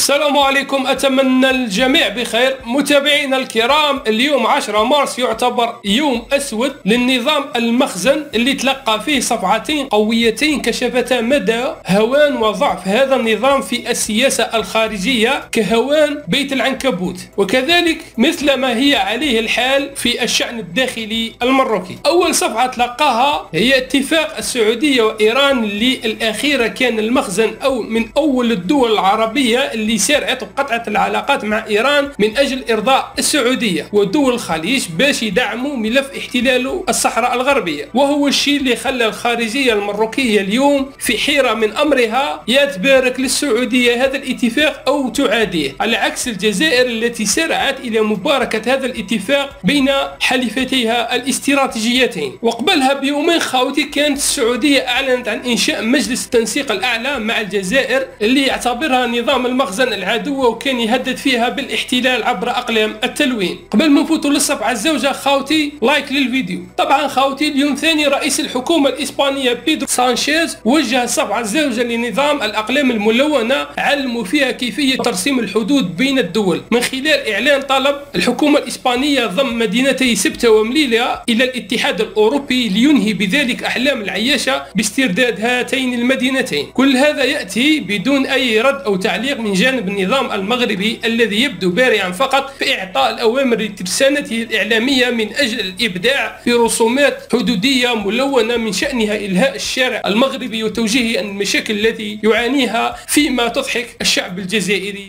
السلام عليكم، أتمنى الجميع بخير. متابعينا الكرام، اليوم 10 مارس يعتبر يوم أسود للنظام المخزن اللي تلقى فيه صفعتين قويتين كشفتا مدى هوان وضعف هذا النظام في السياسة الخارجية كهوان بيت العنكبوت، وكذلك مثل ما هي عليه الحال في الشأن الداخلي المروكي. أول صفعة تلقاها هي اتفاق السعودية وإيران اللي الأخيرة كان المخزن أو من أول الدول العربية اللي سارعت وقطعت العلاقات مع إيران من أجل إرضاء السعودية ودول الخليج باش يدعموا ملف احتلال الصحراء الغربية، وهو الشيء اللي خلى الخارجية المروكية اليوم في حيرة من أمرها يا تبارك للسعودية هذا الاتفاق أو تعاديه، على عكس الجزائر التي سارعت إلى مباركة هذا الاتفاق بين حليفتيها الاستراتيجيتين. وقبلها بيومين خاوتي كانت السعودية أعلنت عن إنشاء مجلس التنسيق الأعلى مع الجزائر اللي يعتبرها نظام المخزن العدو وكان يهدد فيها بالاحتلال عبر أقلام التلوين. قبل ما نفوتوا للصفحة الزوجة خاوتي لايك للفيديو. طبعا خاوتي اليوم ثاني رئيس الحكومة الإسبانية بيدرو سانشيز وجه الصفحة الزوجة لنظام الأقلام الملونة، علموا فيها كيفية ترسيم الحدود بين الدول من خلال إعلان طلب الحكومة الإسبانية ضم مدينتي سبتة ومليليا إلى الاتحاد الأوروبي لينهي بذلك أحلام العياشة باسترداد هاتين المدينتين. كل هذا يأتي بدون أي رد أو تعليق من جانب النظام المغربي الذي يبدو بارعا فقط في إعطاء الأوامر لترسانته الإعلامية من أجل الإبداع في رسومات حدودية ملونة من شأنها إلهاء الشارع المغربي وتوجيهه عن المشاكل التي يعانيها، فيما تضحك الشعب الجزائري.